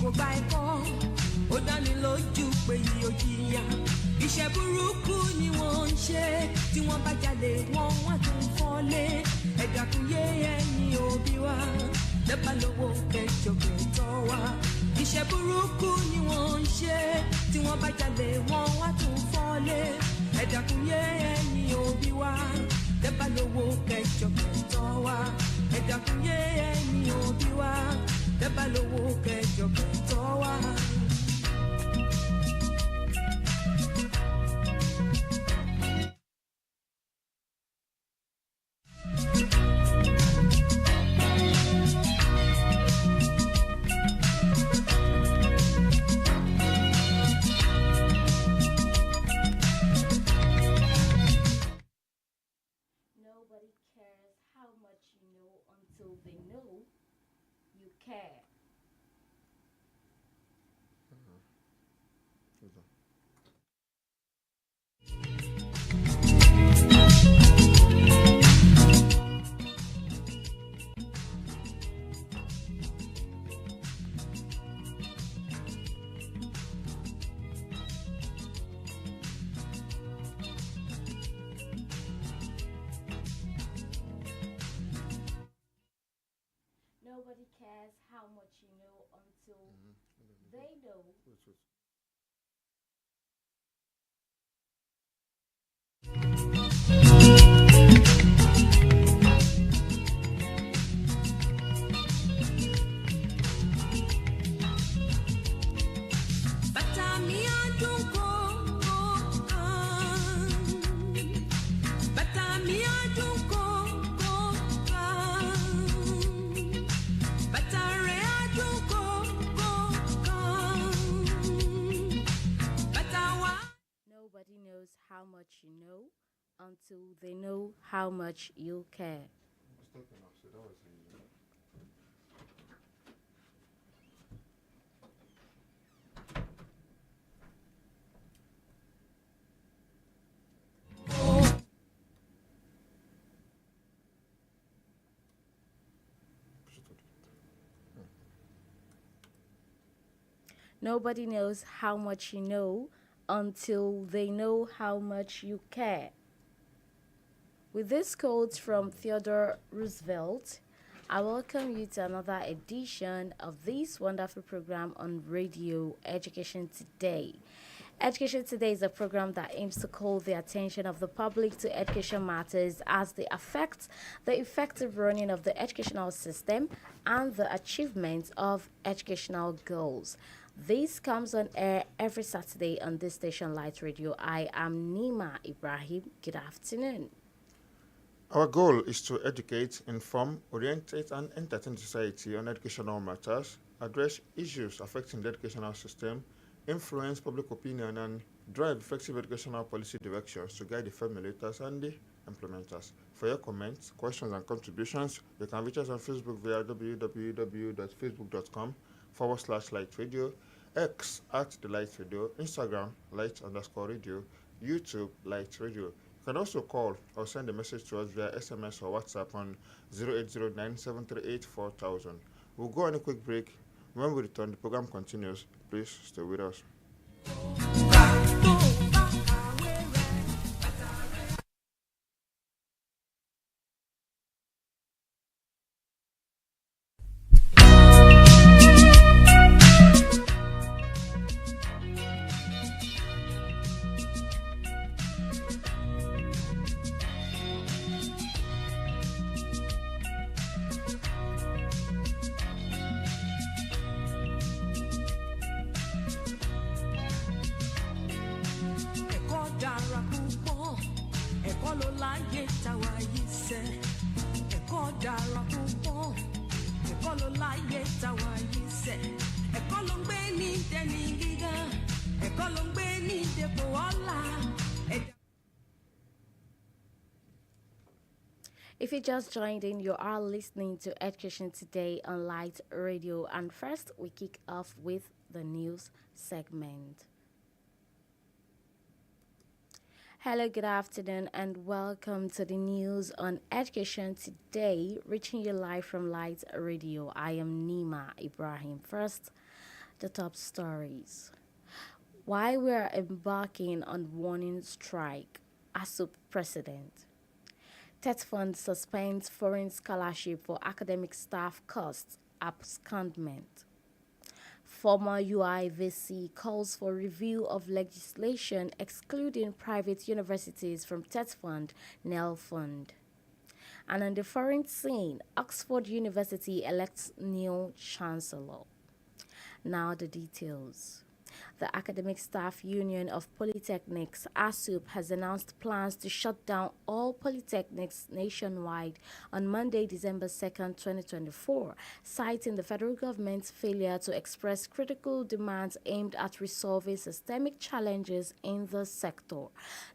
kò gba ẹ̀kọ́ ó dáni lójú pé yóò jìyà iṣẹ́ burúkú ni wọ́n ń ṣe tí wọ́n bá jalè wọ́n wá tún fọ́lé ẹ̀dá kún yé ẹ̀yin òbí wa lẹ́bàá lówó kẹjọ kẹtọ́ wa iṣẹ́ burúkú ni wọ́n ń ṣe tí wọ́n bá jalè wọ́n wá tún fọ́lé ẹ̀dá kún yé ẹ̀yin òbí wa lẹ́bàá lówó kẹjọ kẹtọ́ wa ẹ̀dá kún yé ẹ̀yin òbí wa lẹ́bàá lówó kẹjọ kẹtọ́ wa. Nobody cares how much you know until they know you care. Nobody cares how much you know until they know. Bàtà mi á dún kọ̀ọ̀kan. Bàtà mi á dún kọ̀ọ̀kan. Bàtà rẹ̀ á dún kọ̀ọ̀kan. Bàtà wa. Nobody knows how much you know until they know how much you care. Nobody knows how much you know until they know how much you care. With this quote from Theodore Roosevelt, I welcome you to another edition of this wonderful program on radio, Education Today. Education Today is a program that aims to call the attention of the public to education matters as they affect the effective running of the educational system and the achievement of educational goals. This comes on air every Saturday on this station, Light Radio. I am Nima Ibrahim. Good afternoon. Our goal is to educate, inform, orientate, and entertain society on educational matters, address issues affecting the educational system, influence public opinion, and drive effective educational policy directions to guide the formulators and the implementers. For your comments, questions, and contributions, you can reach us on Facebook via www.facebook.com/Light Radio, X @The Light Radio, Instagram Light_Radio, YouTube Light Radio. You can also call or send a message to us via SMS or WhatsApp on 0809-738-4000. We'll go on a quick break. When we return, the program continues. Please stay with us. If you just joined in, you are listening to Education Today on Light Radio. And first, we kick off with the news segment. Hello, good afternoon, and welcome to the news on Education Today, reaching you live from Light Radio. I am Nima Ibrahim. First, The top stories. Why we are embarking on warning strike, ASUP president. TET Fund suspends foreign scholarship for academic staff costs, abscondment. Former UIVC calls for review of legislation excluding private universities from TET Fund, NEL Fund. And on the foreign scene, Oxford University elects new chancellor. Now the details. The Academic Staff Union of Polytechnics, ASUP, has announced plans to shut down all polytechnics nationwide on Monday, December 2nd, 2024, citing the federal government's failure to express critical demands aimed at resolving systemic challenges in the sector.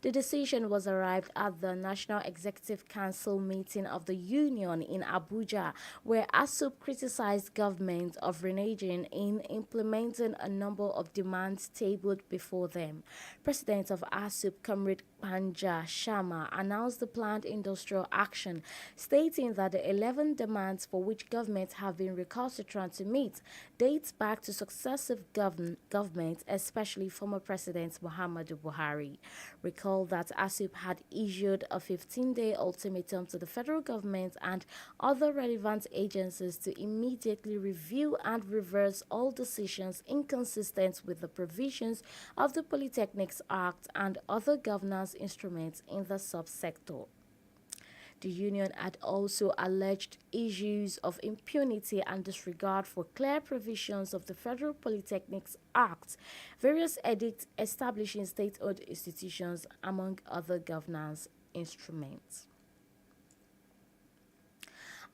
The decision was arrived at the National Executive Council meeting of the union in Abuja, where ASUP criticized government of reneging in implementing a number of demands tabled before them. President of ASUP, Comrade Panja Sharma, announced the planned industrial action, stating that the 11 demands for which governments have been recalcitrant to meet dates back to successive governments, especially former President Muhammadu Buhari. Recall that ASUP had issued a 15-day ultimatum to the federal government and other relevant agencies to immediately review and reverse all decisions inconsistent with the provisions of the Polytechnics Act and other governance instruments in the subsector. The union had also alleged issues of impunity and disregard for clear provisions of the Federal Polytechnics Act, various edicts establishing state-owned institutions, among other governance instruments.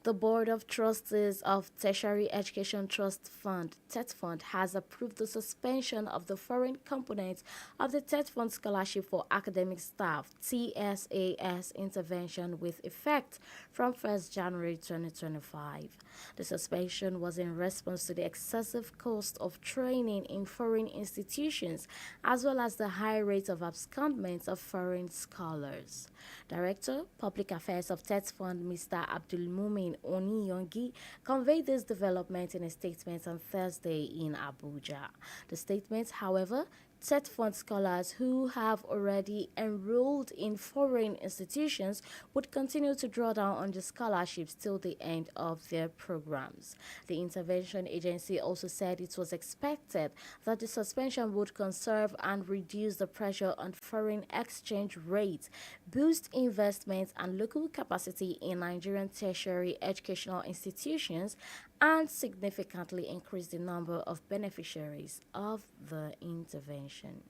The Board of Trustees of Tertiary Education Trust Fund, TET Fund, has approved the suspension of the foreign component of the TET Fund Scholarship for Academic Staff, TSAS intervention with effect from 1st January 2025. The suspension was in response to the excessive cost of training in foreign institutions, as well as the high rate of abscondment of foreign scholars. Director, Public Affairs of TET Fund, Mr. Abdulmumin Oniyongi, conveyed this development in a statement on Thursday in Abuja. The statement, however, TET Fund scholars who have already enrolled in foreign institutions would continue to draw down on the scholarships till the end of their programs. The intervention agency also said it was expected that the suspension would conserve and reduce the pressure on foreign exchange rates, boost investment and local capacity in Nigerian tertiary educational institutions, and significantly increase the number of beneficiaries of the intervention.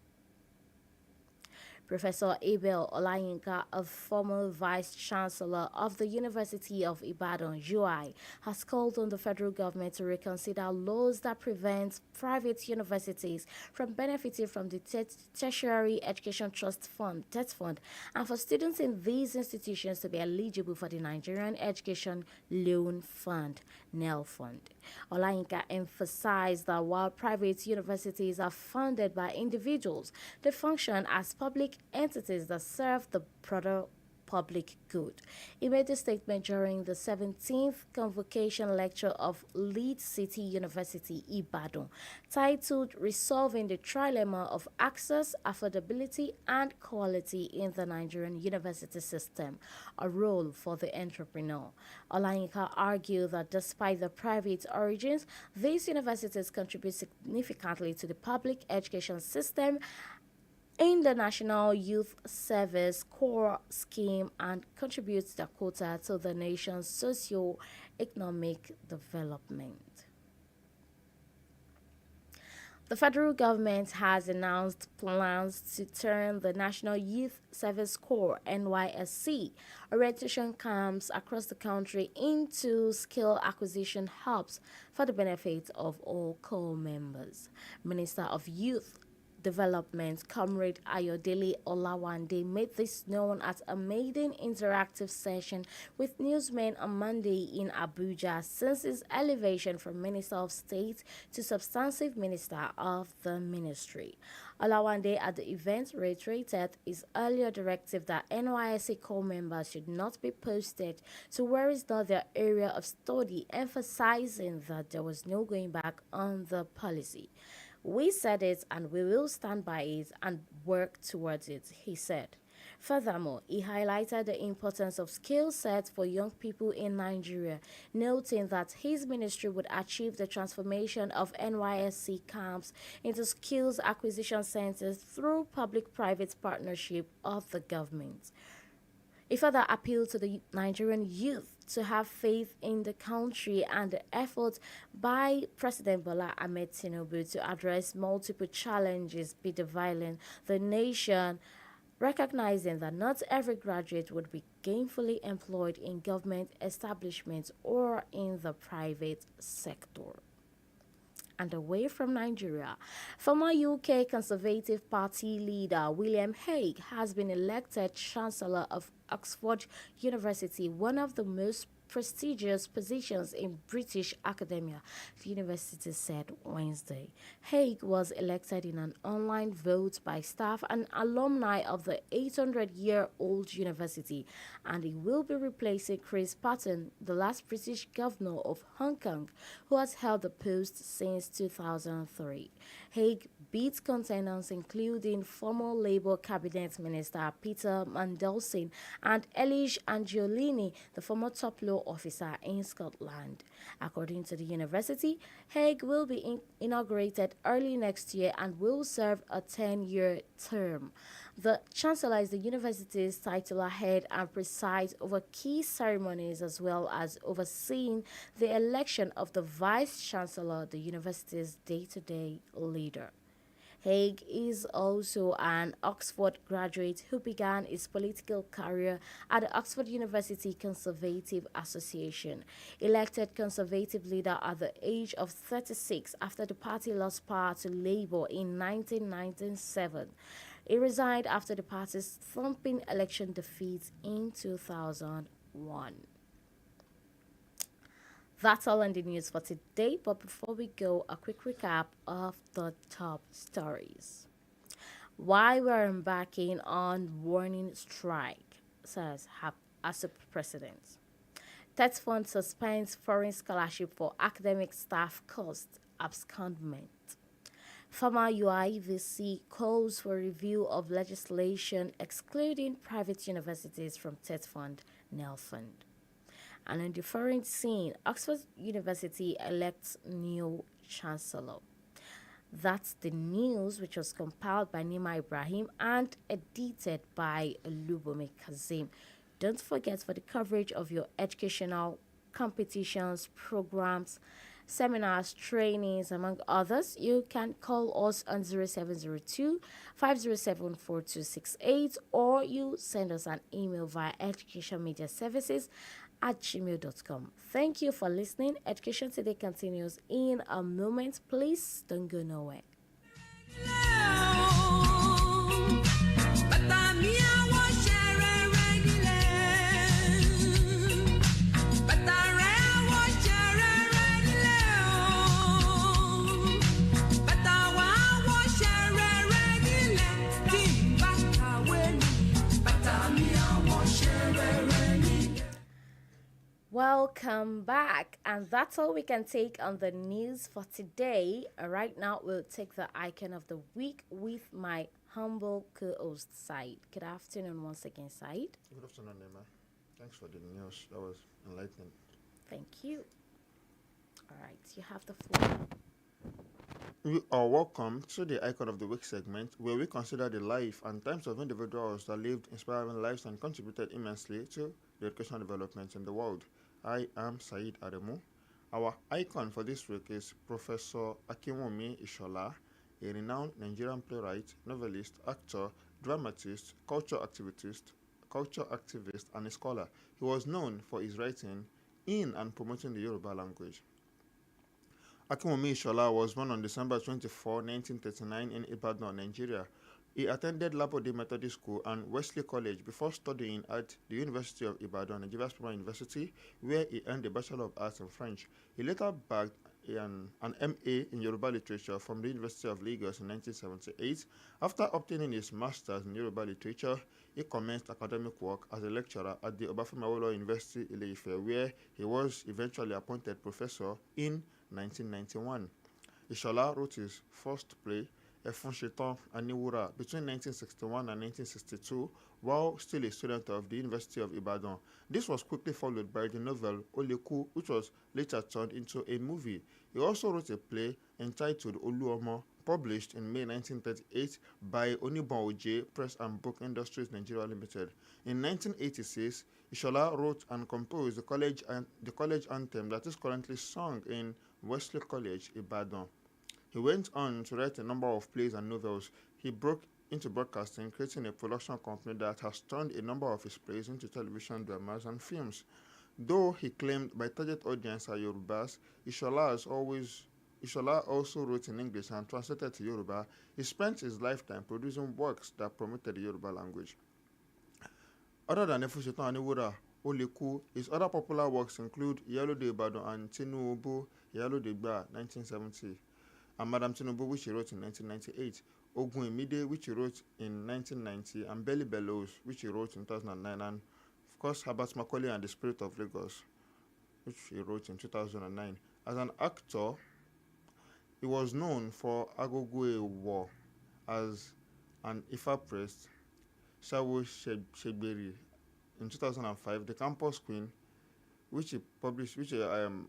Professor Abel Olayinka, a former Vice-Chancellor of the University of Ibadan, UI, has called on the federal government to reconsider laws that prevent private universities from benefiting from the Tertiary Education Trust Fund, TET Fund, and for students in these institutions to be eligible for the Nigerian Education Loan Fund, NEL Fund. Olayinka emphasized that while private universities are funded by individuals, they function as public entities that serve the broader public good. He made the statement during the 17th convocation lecture of Lead City University, Ibadan, titled Resolving the Trilemma of Access, Affordability and Quality in the Nigerian University System, a Role for the Entrepreneur. Olayinka argued that despite their private origins, these universities contribute significantly to the public education system in the National Youth Service Corps scheme and contributes their quota to the nation's socio-economic development. The federal government has announced plans to turn the National Youth Service Corps (NYSC) orientation camps across the country into skill acquisition hubs for the benefit of all corps members. Minister of Youth Development, Comrade Ayodele Olawande made this known at a maiden interactive session with newsmen on Monday in Abuja since his elevation from Minister of State to substantive Minister of the Ministry. Olawande at the event reiterated his earlier directive that NYSC core members should not be posted to where is not their area of study, emphasizing that there was no going back on the policy. We said it and we will stand by it and work towards it, he said. Furthermore, he highlighted the importance of skill sets for young people in Nigeria, noting that his ministry would achieve the transformation of NYSC camps into skills acquisition centers through public-private partnership of the government. He further appealed to the Nigerian youth to have faith in the country and the efforts by President Bola Ahmed Tinubu to address multiple challenges bedeviling the nation, recognizing that not every graduate would be gainfully employed in government establishments or in the private sector. And away from Nigeria, former UK Conservative Party leader William Hague has been elected Chancellor of Oxford University, one of the most prestigious positions in British academia, the university said Wednesday. Hague was elected in an online vote by staff and alumni of the 800-year-old university, and he will be replacing Chris Patten, the last British governor of Hong Kong, who has held the post since 2003. Hague beat contenders including former Labour Cabinet Minister Peter Mandelson and Elish Angiolini, the former top law officer in Scotland. According to the university, Hague will be inaugurated early next year and will serve a 10-year term. The Chancellor is the university's titular head and presides over key ceremonies as well as overseeing the election of the Vice Chancellor, the university's day-to-day leader. Hague is also an Oxford graduate who began his political career at the Oxford University Conservative Association. Elected Conservative leader at the age of 36 after the party lost power to Labour in 1997. He resigned after the party's thumping election defeat in 2001. That's all on the news for today, but before we go, a quick recap of the top stories. Why we're embarking on warning strike, says ASUP President. Tech Fund suspends foreign scholarship for academic staff cost abscondment. Former UIVC calls for review of legislation excluding private universities from Tech Fund, NEL Fund. And in the foreign scene, Oxford University elects new chancellor. That's the news, which was compiled by Nima Ibrahim and edited by OLUBUNMI KAZEEM. Don't forget, for the coverage of your educational competitions, programs, seminars, trainings, among others, you can call us on 0702 507 4268 or you send us an email via educationmediaservices@gmail.com. Thank you for listening. Education Today continues in a moment. Please don't go nowhere. Welcome back, and that's all we can take on the news for today. Right now, we'll take the icon of the week with my humble co-host, Said. Good afternoon once again, Said. Good afternoon, Emma. Thanks for the news. That was enlightening. Thank you. All right, you have the floor. You are welcome to the Icon of the Week segment, where we consider the life and times of individuals that lived inspiring lives and contributed immensely to the educational development in the world. I am Said Ademu. Our icon for this week is Professor Akinwumi Ishola, a renowned Nigerian playwright, novelist, actor, dramatist, culture activist, and a scholar. He was known for his writing in and promoting the Yoruba language. Akinwumi Ishola was born on December 24, 1939 in Ibadan, Nigeria. He attended Labode Methodist School and Wesley College before studying at the University of Ibadan, Nigeria's Primary University, where he earned a Bachelor of Arts in French. He later bagged an MA in Yoruba Literature from the University of Lagos in 1978. After obtaining his Master's in Yoruba Literature, he commenced academic work as a lecturer at the Obafemi Awolowo University, Ile-Ife, where he was eventually appointed professor in 1991. Ishola wrote his first play, Efun Shetan Aniwura, between 1961 and 1962, while still a student of the University of Ibadan. This was quickly followed by the novel Oleku, which was later turned into a movie. He also wrote a play entitled OLUBUNMI, published in May 1938 by Onibon Oje Press and Book Industries Nigeria Limited. In 1986, Ishola wrote and composed the college anthem that is currently sung in Wesley College, Ibadan. He went on to write a number of plays and novels. He broke into broadcasting, creating a production company that has turned a number of his plays into television dramas and films. Though he claimed my target audience are Yorubas, Ishola also wrote in English and translated to Yoruba. He spent his lifetime producing works that promoted the Yoruba language. Other than Efun Shetan Aniwura, Oleku, his other popular works include Iyalode Ibadan and Tinubu Iyalode Gba 1970, and Madam Tinubu, which he wrote in 1998, Ogun Imide, which he wrote in 1990, and Belly Bellows, which he wrote in 2009, and of course Herbert Macaulay and the Spirit of Lagos, which he wrote in 2009. As an actor, he was known for Agogo War as an Ifa priest, Shawo Shegberi in 2005, The Campus Queen, which he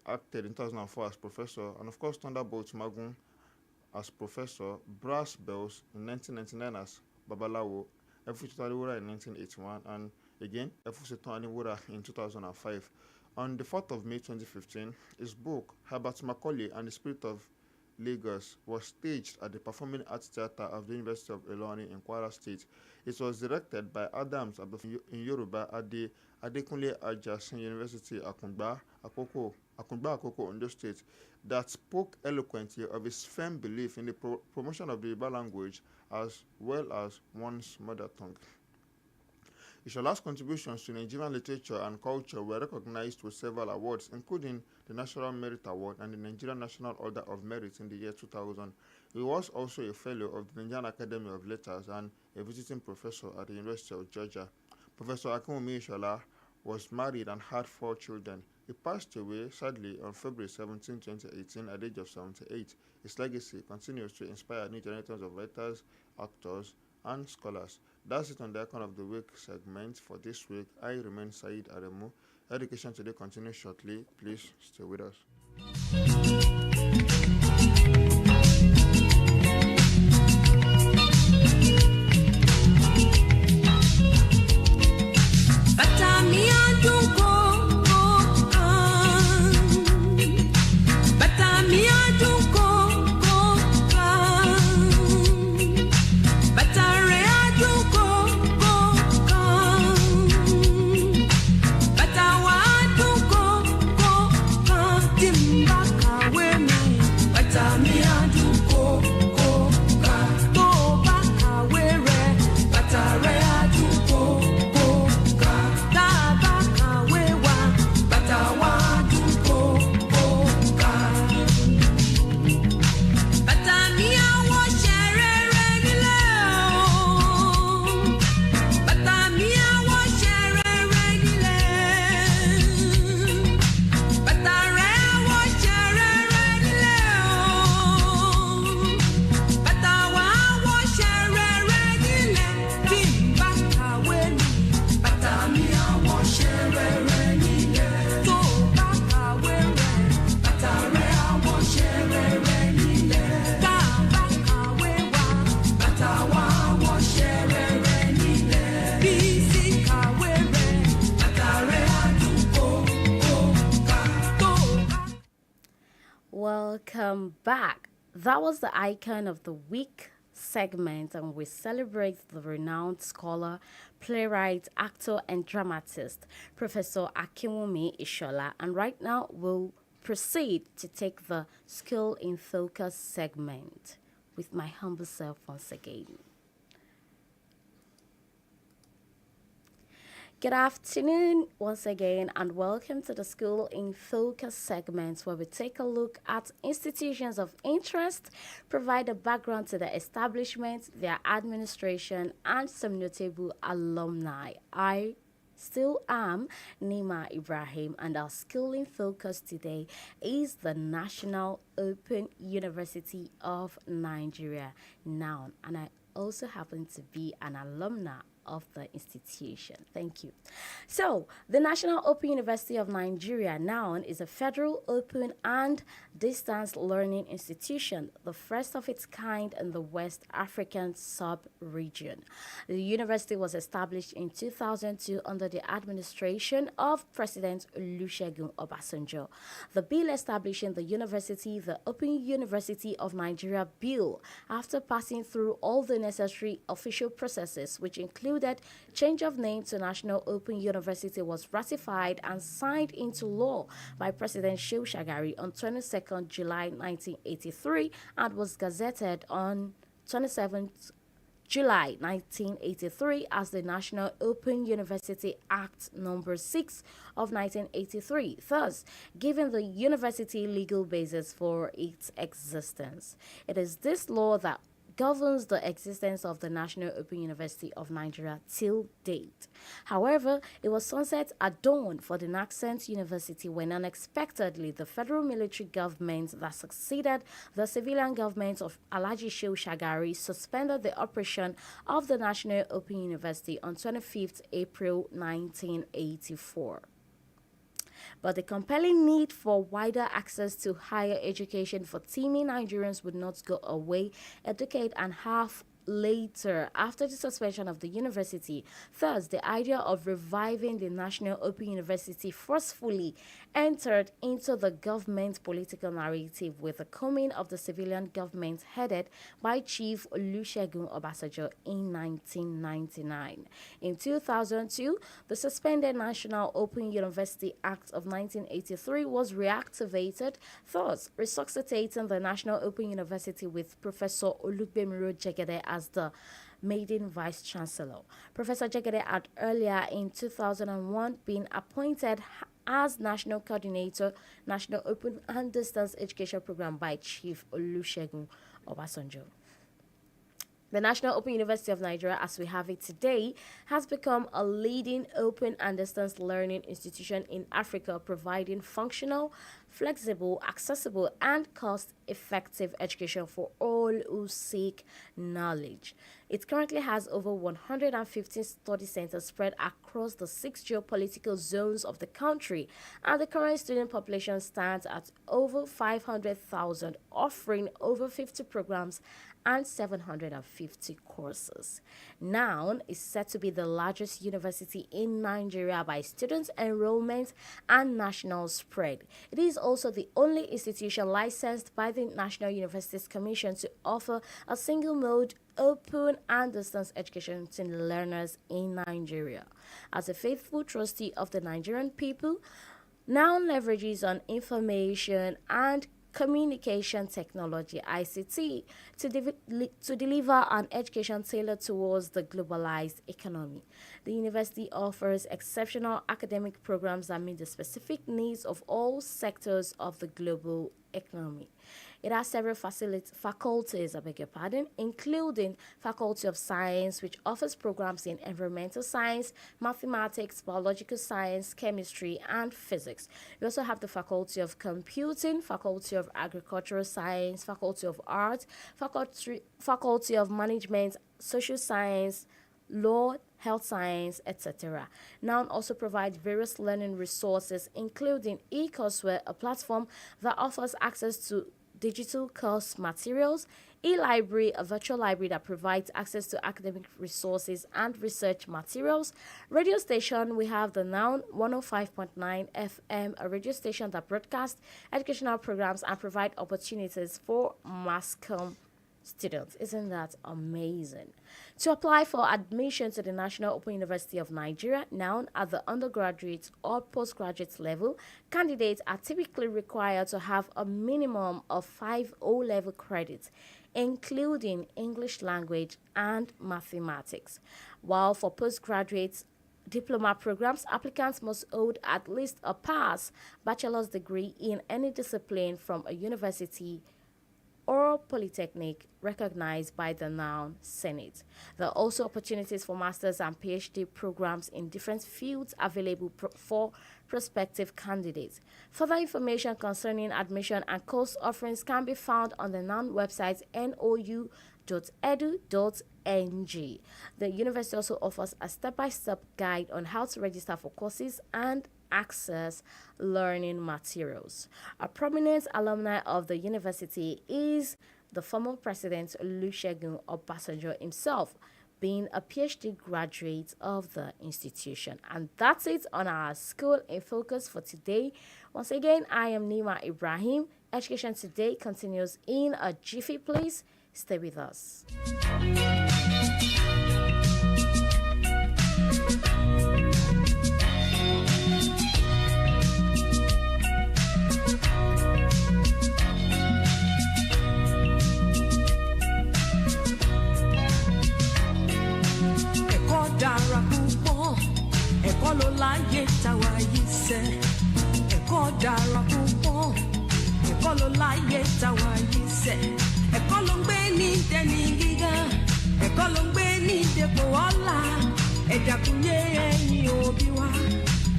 acted in 2004 as Professor, and of course Thunderbolts Magun as Professor, Brass Bells in 1999 as Babalawo, Efun Shetan Aniwura in 1981, and again Efun Shetan Aniwura in 2005. On the 4th of May 2015, his book, Herbert Macaulay and the Spirit of Lagos, was staged at the Performing Arts Theatre of the University of Ilorin in Kwara State. It was directed by Adams in Yoruba at the Adekunle Ajasin University, Akungba Akoko, Ondo State, that spoke eloquently of his firm belief in the promotion of the Yoruba language as well as one's mother tongue. Ishola's contributions to Nigerian literature and culture were recognized with several awards, including the National Merit Award and the Nigerian National Order of Merit in the year 2000. He was also a fellow of the Nigerian Academy of Letters and a visiting professor at the University of Georgia. Professor Akinwumi Ishola was married and had 4 children. He passed away, sadly, on February 17, 2018, at the age of 78. His legacy continues to inspire new generations of writers, actors, and scholars. That's it on the Icon of the Week segment for this week. I remain Saeed Aremu. Education Today continues shortly. Please stay with us. Welcome back. That was the Icon of the Week segment, and we celebrate the renowned scholar, playwright, actor, and dramatist, Professor Akinwumi Ishola. And right now, we'll proceed to take the School in Focus segment with my humble self once again. Good afternoon once again, and welcome to the School in Focus segment, where we take a look at institutions of interest, provide a background to the establishment, their administration, and some notable alumni. I still am Nima Ibrahim, and our School in Focus today is the National Open University of Nigeria, NOUN, and I also happen to be an alumna of the institution. Thank you. So, the National Open University of Nigeria, NOUN, is a federal open and distance learning institution, the first of its kind in the West African sub-region. The university was established in 2002 under the administration of President Olusegun Obasanjo. The bill establishing the university, the Open University of Nigeria Bill, after passing through all the necessary official processes, which include change of name to National Open University, was ratified and signed into law by President Shehu Shagari on 22nd July 1983 and was gazetted on 27th July 1983 as the National Open University Act Number 6 of 1983, thus giving the university legal basis for its existence. It is this law that governs the existence of the National Open University of Nigeria till date. However, it was sunset at dawn for the nascent university when unexpectedly the federal military government that succeeded the civilian government of Alhaji Shehu Shagari suspended the operation of the National Open University on 25th April 1984. But the compelling need for wider access to higher education for teeming Nigerians would not go away a decade and a half later, after the suspension of the university. Thus, the idea of reviving the National Open University forcefully entered into the government political narrative with the coming of the civilian government headed by Chief Olusegun Obasanjo in 1999. In 2002, the suspended National Open University Act of 1983 was reactivated, thus resuscitating the National Open University with Professor OLUBUNMI as the maiden vice chancellor. Professor Jegede had earlier in 2001 been appointed as national coordinator, National Open and Distance Education Program by Chief Olusegun Obasanjo. The National Open University of Nigeria, as we have it today, has become a leading open and distance learning institution in Africa, providing functional, flexible, accessible, and cost-effective education for all who seek knowledge. It currently has over 115 study centers spread across the 6 geopolitical zones of the country, and the current student population stands at over 500,000, offering over 50 programs and 750 courses. NOUN is said to be the largest university in Nigeria by student enrollment and national spread. It is also the only institution licensed by the National Universities Commission to offer a single-mode open and distance education to learners in Nigeria. As a faithful trustee of the Nigerian people, NOUN leverages on information and communication technology (ICT) to deliver an education tailored towards the globalized economy. The university offers exceptional academic programs that meet the specific needs of all sectors of the global economy. It has several faculties, including Faculty of Science, which offers programs in environmental science, mathematics, biological science, chemistry, and physics. We also have the Faculty of Computing, Faculty of Agricultural Science, Faculty of Art, Faculty of Management, Social Science, Law, Health Science, etc. NOUN also provides various learning resources, including eCourseware, a platform that offers access to digital course materials, e-library, a virtual library that provides access to academic resources and research materials. Radio station, we have the NOUN 105.9 FM, a radio station that broadcasts educational programs and provide opportunities for mass comm students. Isn't that amazing? To apply for admission to the National Open University of Nigeria, now at the undergraduate or postgraduate level, candidates are typically required to have a minimum of 5 O-level credits, including English language and mathematics. While for postgraduate diploma programs, applicants must hold at least a pass bachelor's degree in any discipline from a university or polytechnic recognized by the noun Senate. There are also opportunities for master's and PhD programs in different fields available for prospective candidates. Further information concerning admission and course offerings can be found on the noun website nou.edu.ng. The university also offers a step-by-step guide on how to register for courses and access learning materials. A prominent alumni of the university is the former president Olusegun Obasanjo himself, being a PhD graduate of the institution. And that's it on our School in Focus for today. Once again, I am Nima Ibrahim. Education Today continues in a jiffy. Please stay with us. Ẹ̀kọ́ ló láyé táwa yìí sẹ́, ẹ̀kọ́ dára púpọ̀. Ẹ̀kọ́ ló láyé táwa yìí sẹ́, ẹ̀kọ́ ló ń gbé ní dẹni gíga, ẹ̀kọ́ ló ń gbé ní dépò ọlá. Ẹ dákun yé ẹ̀yin òbí wa,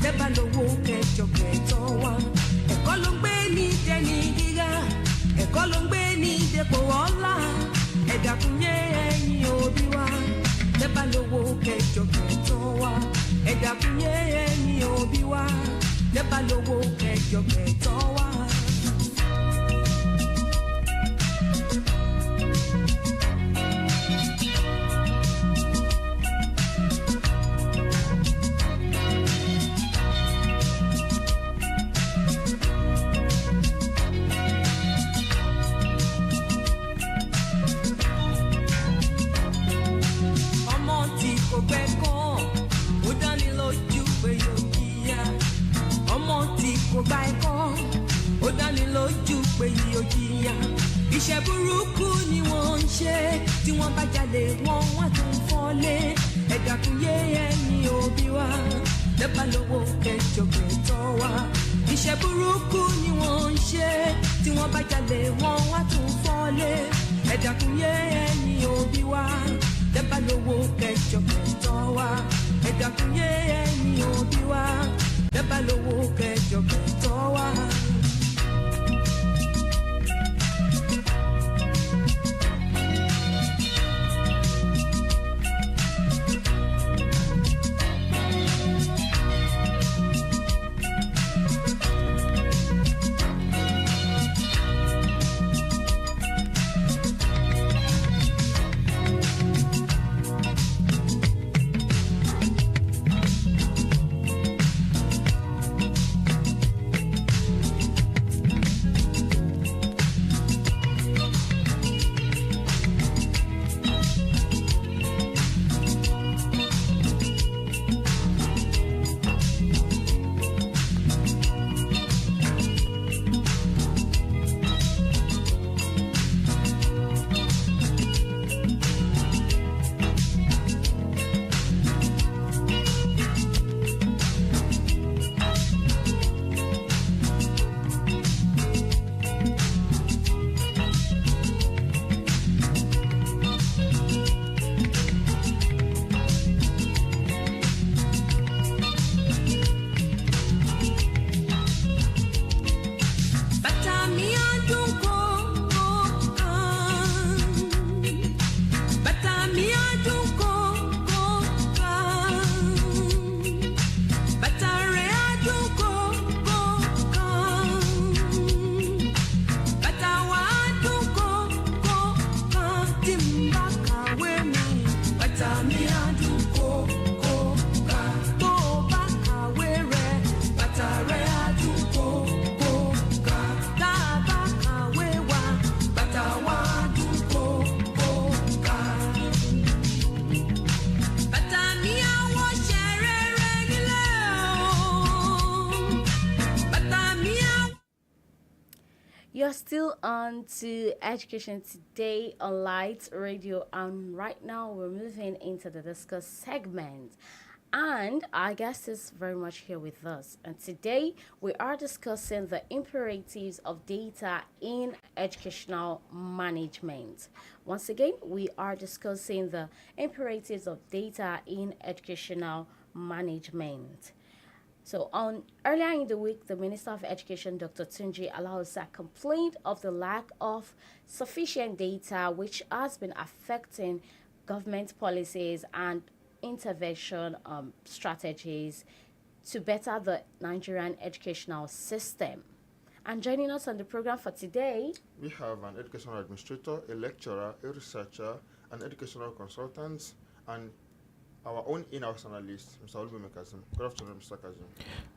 tẹ́ bá lówó kẹjọ kẹtọ́ wa. Ẹ̀kọ́ ló ń gbé ní dẹni gíga, ẹ̀kọ́ ló ń gbé ní dépò ọlá. Ẹ dákun yé ẹ̀yin òbí wa, tẹ́ bá lówó kẹjọ kẹtọ́ wa. Ẹ dákun yé ẹ̀yin òbí wa, tẹ́ bá lówó kẹjọ kẹtọ́ wa. Iṣẹ́ burúkú ni wọ́n ń ṣe, tí wọ́n bá jalè wọ́n wá tún fọ́lé. Ẹ dákun yé ẹ̀yin òbí wa, tẹ́ bá lówó kẹjọ kẹtọ́ wa. Iṣẹ́ burúkú ni wọ́n ń ṣe, tí wọ́n bá jalè wọ́n wá tún fọ́lé. Ẹ dákun yé ẹ̀yin òbí wa, tẹ́ bá lówó kẹjọ kẹtọ́ wa. Ẹ dákun yé ẹ̀yin òbí wa, tẹ́ bá lówó kẹjọ kẹtọ́ wa. are still on to Education Today on Light Radio, and right now we're moving into the discuss segment. And our guest is very much here with us. And today we are discussing the imperatives of data in educational management. Once again, we are discussing the imperatives of data in educational management. So, on earlier in the week, the Minister of Education, Dr. Tunji Alausa, complained of the lack of sufficient data, which has been affecting government policies and intervention strategies to better the Nigerian educational system. And joining us on the program for today, we have an educational administrator, a lecturer, a researcher, an educational consultant, and our own in-house analyst, Mr. OLUBUNMI KAZEEM. Good afternoon, Mr. KAZEEM.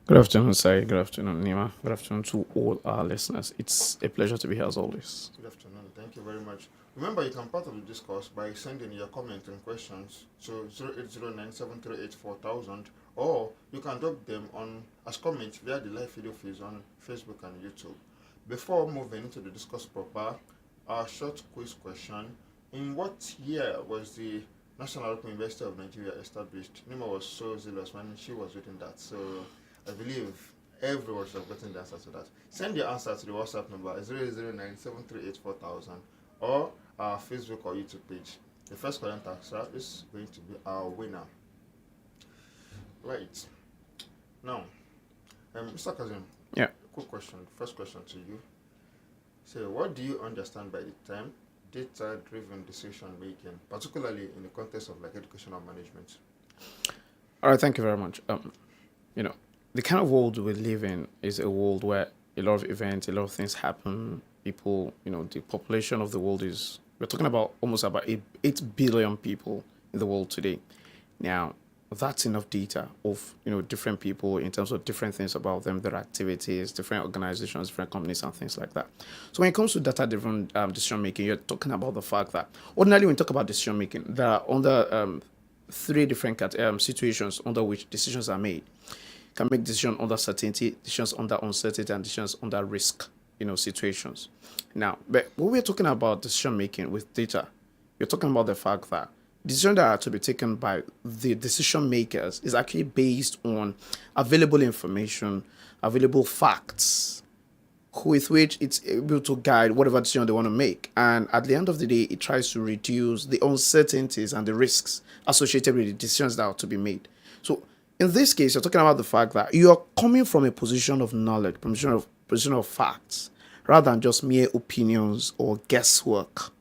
Good afternoon, Sai. Good afternoon, Nima. Good afternoon to all our listeners. It's a pleasure to be here as always. Good afternoon. Thank you very much. Remember, you can part of the discourse by sending your comments and questions to 08097384,000, or you can drop them on as comments via the live video feeds on Facebook and YouTube. Before moving into the discourse proper, our short quiz question: in what year was the National Open University of Nigeria established? Nima was so zealous when she was reading that, so I believe everyone should have gotten the answer to that. Send your answer to the WhatsApp number 0097384000 or our Facebook or YouTube page. The first correct answer is going to be our winner. Right. Now, Mr. KAZEEM, Yeah. quick question. First question to you. So, what do you understand by the term data-driven decision making, particularly in the context of like educational management? All right. Thank you very much. The kind of world we live in is a world where a lot of events, a lot of things happen. People, the population of the world we're talking about almost about 8 billion people in the world today. Now, that's enough data of, different people in terms of different things about them, their activities, different organizations, different companies and things like that. So when it comes to data-driven decision making, you're talking about the fact that ordinarily when you talk about decision making, there are under 3 different situations under which decisions are made. You can make decisions under certainty, decisions under uncertainty, and decisions under risk, situations. Now, but when we're talking about decision making with data, you're talking about the fact that decisions that are to be taken by the decision makers is actually based on available information, available facts, with which it's able to guide whatever decision they want to make. And at the end of the day, it tries to reduce the uncertainties and the risks associated with the decisions that are to be made. So in this case, you're talking about the fact that you are coming from a position of knowledge, position of facts, rather than just mere opinions or guesswork.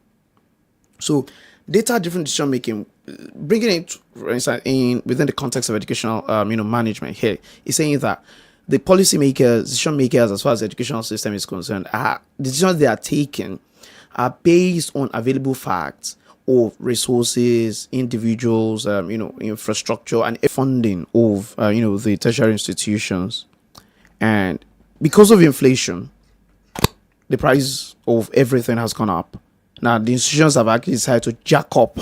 So data-driven decision making, bringing it, for instance, within the context of educational, management here, is saying that the policymakers, decision makers, as far as the educational system is concerned, decisions they are taking are based on available facts of resources, individuals, infrastructure, and funding of, the tertiary institutions. And because of inflation, the price of everything has gone up. Now, the institutions have actually decided to jack up,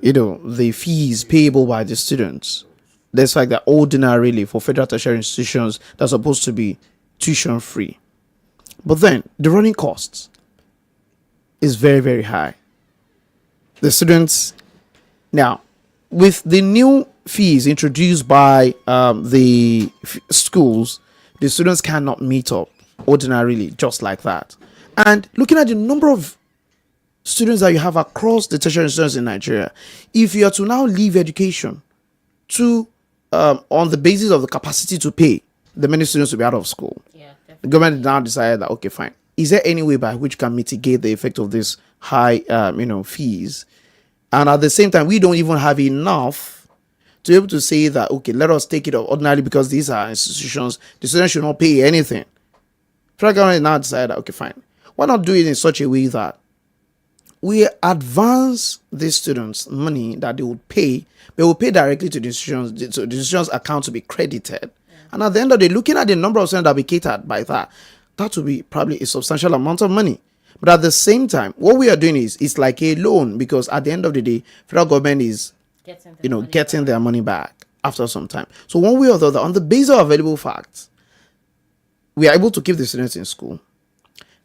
the fees payable by the students. There's fact that ordinarily for federal tertiary institutions, they're supposed to be tuition free. But then the running costs is very, very high. The students, now, with the new fees introduced by the schools, the students cannot meet up ordinarily just like that. And looking at the number of students that you have across the tertiary institutions in Nigeria, if you are to now leave education to on the basis of the capacity to pay, the many students will be out of school. yeah, The government now decided that, okay, fine. Is there any way by which can mitigate the effect of this high, fees? And at the same time, we don't even have enough to be able to say that, okay, let us take it up ordinarily because these are institutions, the students should not pay anything. Federal government now decided, okay, fine. Why not do it in such a way that we advance these students money that they would pay, they will pay directly to the institutions, so the institutions' account to be credited. Yeah. And at the end of the day, looking at the number of students that will be catered by that will be probably a substantial amount of money. But at the same time, what we are doing is it's like a loan, because at the end of the day, federal government is getting their money back after some time. So one way or the other, on the basis of available facts, we are able to keep the students in school.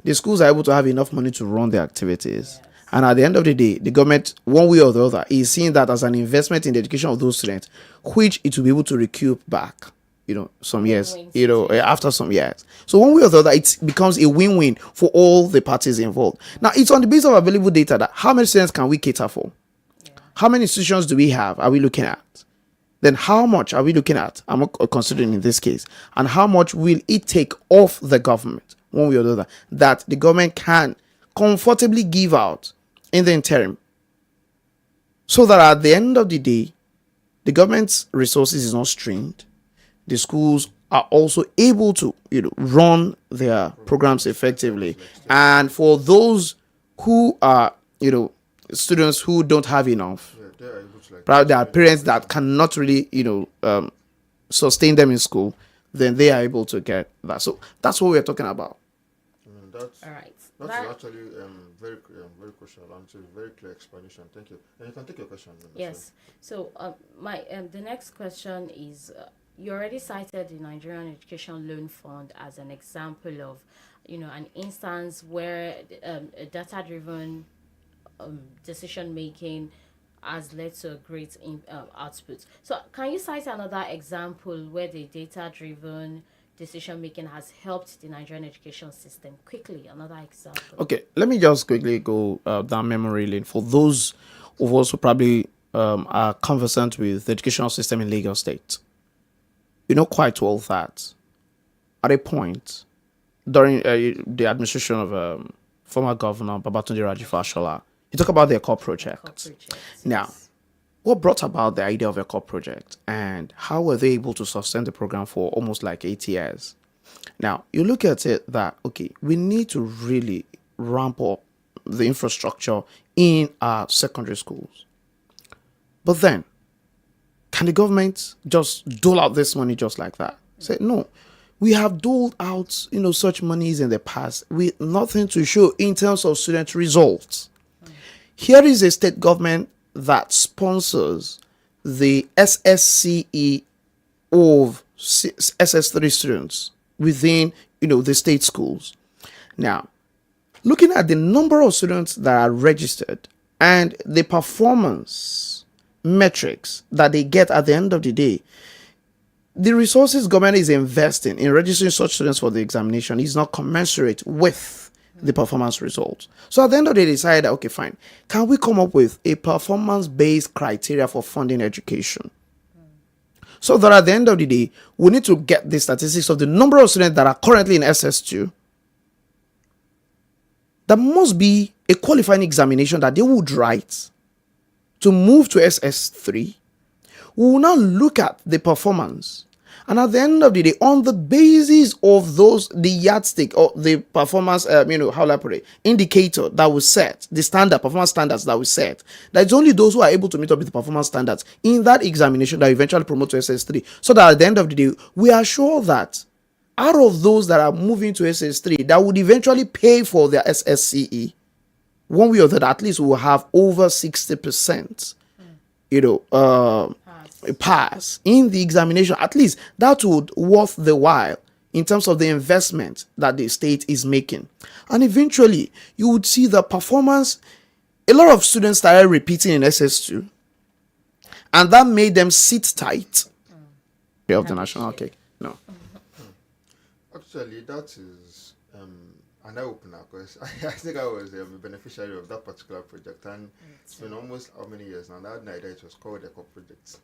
the schools are able to have enough money to run their activities. And at the end of the day, the government, one way or the other, is seeing that as an investment in the education of those students, which it will be able to recoup back, some years, after some years. So one way or the other, it becomes a win-win for all the parties involved. Now, it's on the basis of available data that how many students can we cater for? How many institutions do we have? Are we looking at? Then how much are we looking at? I'm considering in this case. And how much will it take off the government, one way or the other, that the government can comfortably give out in the interim, so that at the end of the day, the government's resources is not strained. The schools are also able to, run their programs effectively. And for those who are, students who don't have enough, perhaps there are parents that cannot really, sustain them in school, then they are able to get that. So that's what we're talking about. All right. That's actually very crucial and it's a very clear explanation. Thank you. And you can take your question. Yes. So the next question is, you already cited the Nigerian Education Loan Fund as an example of, an instance where a data-driven decision making has led to a great output. So can you cite another example where the data-driven decision making has helped the Nigerian education system? Quickly, another example. Okay, let me just quickly go down memory lane for those of us who probably are conversant with the educational system in Lagos State. You know quite well that at a point during the administration of former governor Babatunde Raji-Fashola, he talked about the ECO project. Now, what brought about the idea of a ECO project and how were they able to sustain the program for almost like 8 years? Now, you look at it that, okay, we need to really ramp up the infrastructure in our secondary schools. But then, can the government just dole out this money just like that? Say, no, we have doled out, such monies in the past with nothing to show in terms of student results. Here is a state government that sponsors the SSCE of SS3 students within, the state schools. Now, looking at the number of students that are registered and the performance metrics that they get at the end of the day, the resources government is investing in registering such students for the examination is not commensurate with the performance results. So at the end of the day, they decided, okay, fine. Can we come up with a performance-based criteria for funding education? So that at the end of the day, we need to get the statistics of the number of students that are currently in SS2. There must be a qualifying examination that they would write to move to SS3. We will now look at the performance. And at the end of the day, on the basis of the yardstick or the performance, how will I put it, indicator that was set, the performance standards that we set, that it's only those who are able to meet up with the performance standards in that examination that eventually promote to SS3. So that at the end of the day, we are sure that out of those that are moving to SS3, that would eventually pay for their SSCE, one way or the other, at least we will have over 60%, pass in the examination. At least that would worth the while in terms of the investment that the state is making. And eventually you would see the performance. A lot of students started repeating in SS2 and that made them sit tight of the national cake. No, actually that is an eye-opener, because I think I was a beneficiary of that particular project, and it's been almost how many years now. I had no idea it was called ECO project.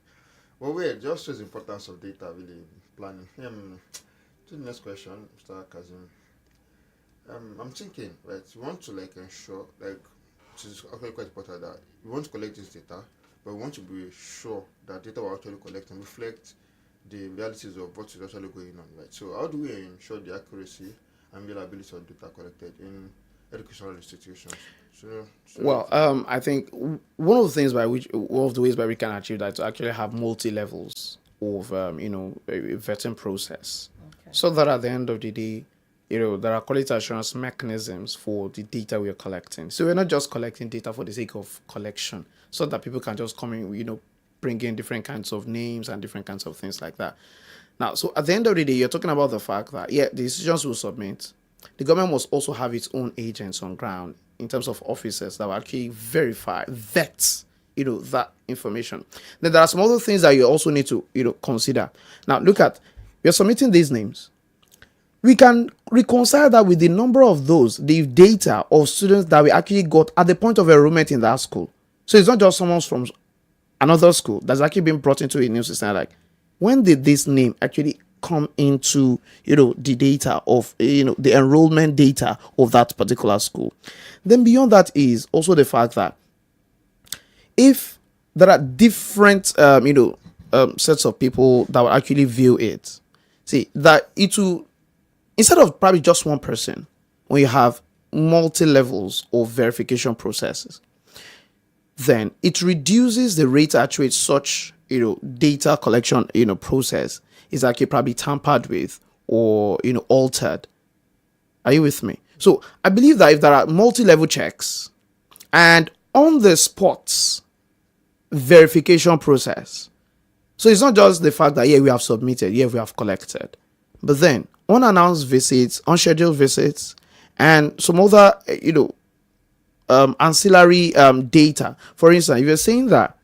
Well, wait, just shows the importance of data really planning. To the next question, Mr. KAZEEM. I'm thinking, right, we want to ensure, which is actually quite important, that we want to collect this data, but we want to be sure that data we're actually collecting reflect the realities of what is actually going on, right? So how do we ensure the accuracy and reliability of data collected in educational institutions? I think one of the ways by we can achieve that is to actually have multi levels of a vetting process, so that at the end of the day, there are quality assurance mechanisms for the data we are collecting. So we're not just collecting data for the sake of collection, so that people can just come in, bring in different kinds of names and different kinds of things like that. Now, so at the end of the day, you're talking about the fact that, the institutions will submit, the government must also have its own agents on ground in terms of officers that will actually vet, that information. Then there are some other things that you also need to, consider. Now, look at, you're submitting these names. We can reconcile that with the number of the data of students that we actually got at the point of enrollment in that school. So it's not just someone from another school that's actually been brought into a new system. Like, when did this name actually come into, the data of, the enrollment data of that particular school? Then beyond that is also the fact that if there are different, sets of people that will actually view it, see that it will, instead of probably just one person, when you have multi-levels of verification processes, then it reduces the rate at which such, data collection, process is actually probably tampered with or, altered. Are you with me? So I believe that if there are multi-level checks and on the spot verification process, so it's not just the fact that, we have submitted, we have collected, but then unannounced visits, unscheduled visits, and some other, ancillary data. For instance, if you're saying that,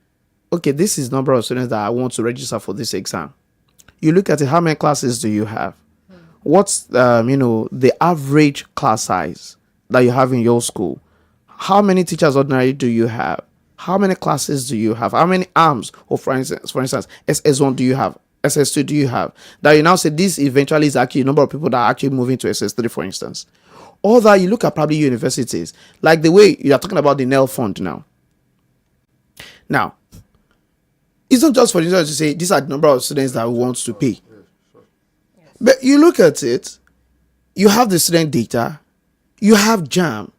okay, this is number of students that I want to register for this exam, you look at it, how many classes do you have? What's the average class size that you have in your school? How many teachers ordinarily do you have? How many classes do you have? How many arms? Or for instance, SS1 do you have? SS2 do you have? That you now say this eventually is actually a number of people that are actually moving to SS3, for instance. Or that you look at probably universities, like the way you are talking about the NEL fund now. Now, it's not just for instance to say these are the number of students that we want to pay. But you look at it, you have the student data, you have JAM,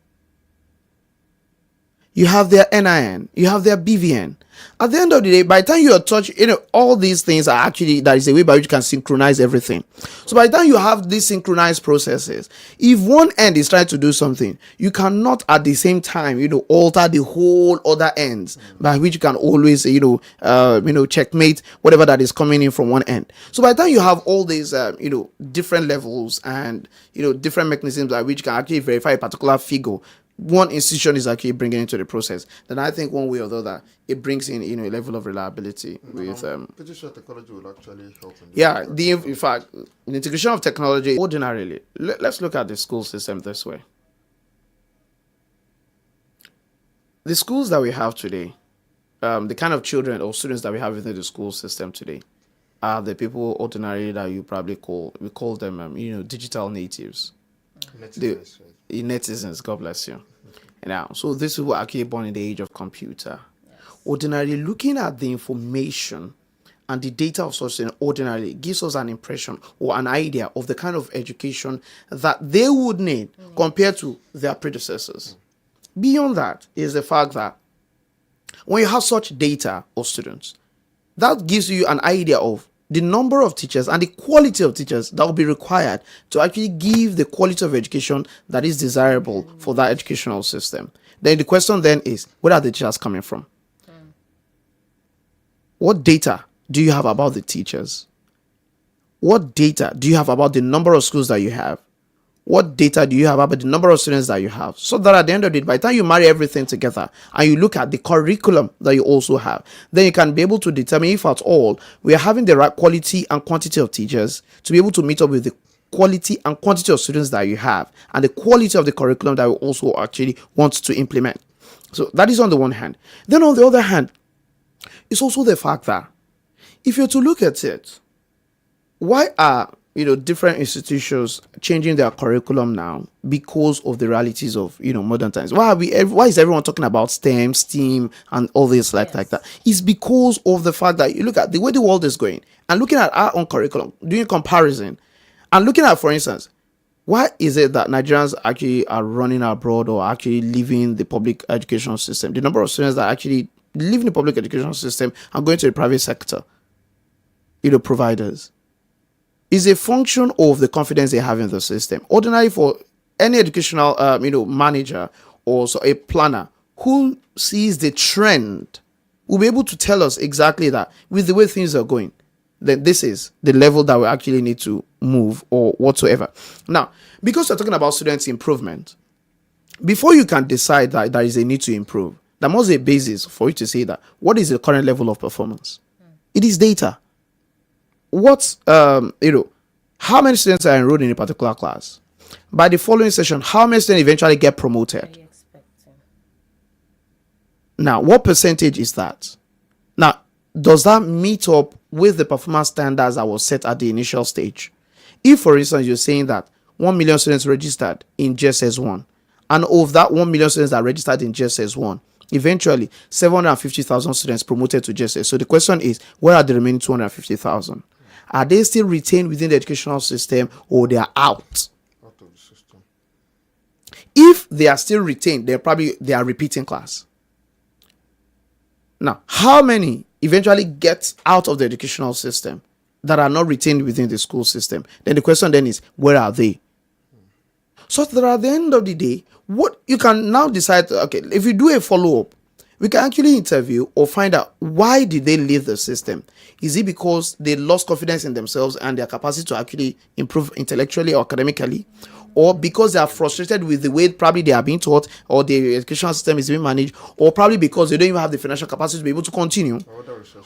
you have their NIN, you have their BVN. At the end of the day, by the time you are touching, all these things are actually, that is a way by which you can synchronize everything. So by the time you have these synchronized processes, if one end is trying to do something, you cannot at the same time, alter the whole other ends by which you can always, checkmate whatever that is coming in from one end. So by the time you have all these, different levels and, different mechanisms by which you can actually verify a particular figure, one institution is actually bringing into the process, then I think one way or the other it brings in a level of reliability with pretty sure technology will actually help in in fact the integration of technology ordinarily. Let's look at the school system this way. The schools that we have today, the kind of children or students that we have within the school system today are the people ordinarily that you probably call them digital natives. Netizens, God bless you. Now, so this is what actually born in the age of computer. Ordinarily, looking at the information and the data of such thing ordinarily gives us an impression or an idea of the kind of education that they would need compared to their predecessors. Beyond that is the fact that when you have such data of students, that gives you an idea of the number of teachers and the quality of teachers that will be required to actually give the quality of education that is desirable for that educational system. Then the question then is, where are the teachers coming from? What data do you have about the teachers? What data do you have about the number of schools that you have? What data do you have about the number of students that you have? So that at the end of it, by the time you marry everything together and you look at the curriculum that you also have, then you can be able to determine if at all we are having the right quality and quantity of teachers to be able to meet up with the quality and quantity of students that you have and the quality of the curriculum that we also actually want to implement. So that is on the one hand. Then on the other hand, it's also the fact that if you're to look at it, why are different institutions changing their curriculum now? Because of the realities of modern times. Why is everyone talking about STEM, STEAM, and all this like that? It's because of the fact that you look at the way the world is going and looking at our own curriculum, doing comparison, and looking at, for instance, why is it that Nigerians actually are running abroad or actually leaving the public education system? The number of students that actually leaving the public education system and going to the private sector, providers, is a function of the confidence they have in the system. Ordinarily, for any educational, manager or so a planner who sees the trend will be able to tell us exactly that with the way things are going, then this is the level that we actually need to move or whatsoever. Now, because we're talking about students' improvement, before you can decide that there is a need to improve, there must be a basis for you to say that what is the current level of performance. It is data. What how many students are enrolled in a particular class? By the following session, how many students eventually get promoted? Are you expecting? Now, what percentage is that? Now, does that meet up with the performance standards that was set at the initial stage? If, for instance, you're saying that 1 million students registered in GSS1, and of that 1 million students that registered in GSS1, eventually 750,000 students promoted to GSS. So the question is, where are the remaining 250,000? Are they still retained within the educational system, or they are out? Out of the system. If they are still retained, they are repeating class. Now, how many eventually get out of the educational system that are not retained within the school system? Then the question then is, where are they? So that at the end of the day, what you can now decide, okay, if you do a follow-up, we can actually interview or find out why did they leave the system. Is it because they lost confidence in themselves and their capacity to actually improve intellectually or academically? Or because they are frustrated with the way probably they are being taught, or the educational system is being managed, or probably because they don't even have the financial capacity to be able to continue,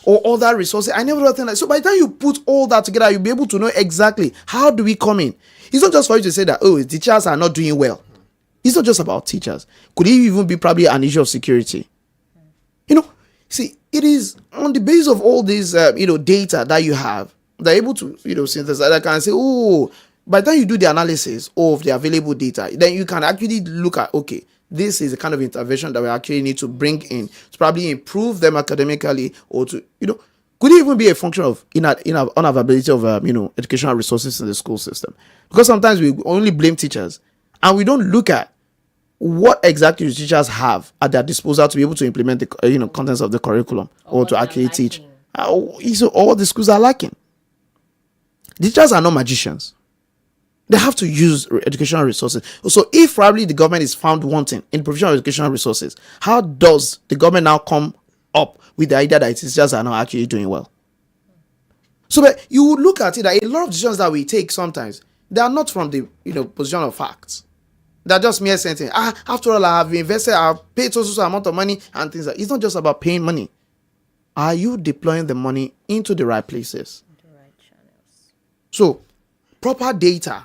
or other resources. I never thought like so. By the time you put all that together, you'll be able to know exactly how do we come in. It's not just for you to say that, oh, teachers are not doing well. It's not just about teachers. Could it even be probably an issue of security? See, it is on the basis of all these, data that you have, they're able to, synthesize that can say, oh, by the time you do the analysis of the available data, then you can actually look at, okay, this is the kind of intervention that we actually need to bring in to probably improve them academically, or to, could it even be a function of unavailability of, educational resources in the school system? Because sometimes we only blame teachers and we don't look at what exactly the teachers have at their disposal to be able to implement the contents of the curriculum, or to actually teach. So all the schools are lacking. The teachers are not magicians. They have to use educational resources. So if probably the government is found wanting in provision of educational resources, how does the government now come up with the idea that teachers are not actually doing well? So but you would look at it that a lot of decisions that we take sometimes, they are not from the position of facts. They're just mere sentence. After all, I have invested, I have paid so amount of money and things like that. It's not just about paying money. Are you deploying the money into the right places? The right channels. So, proper data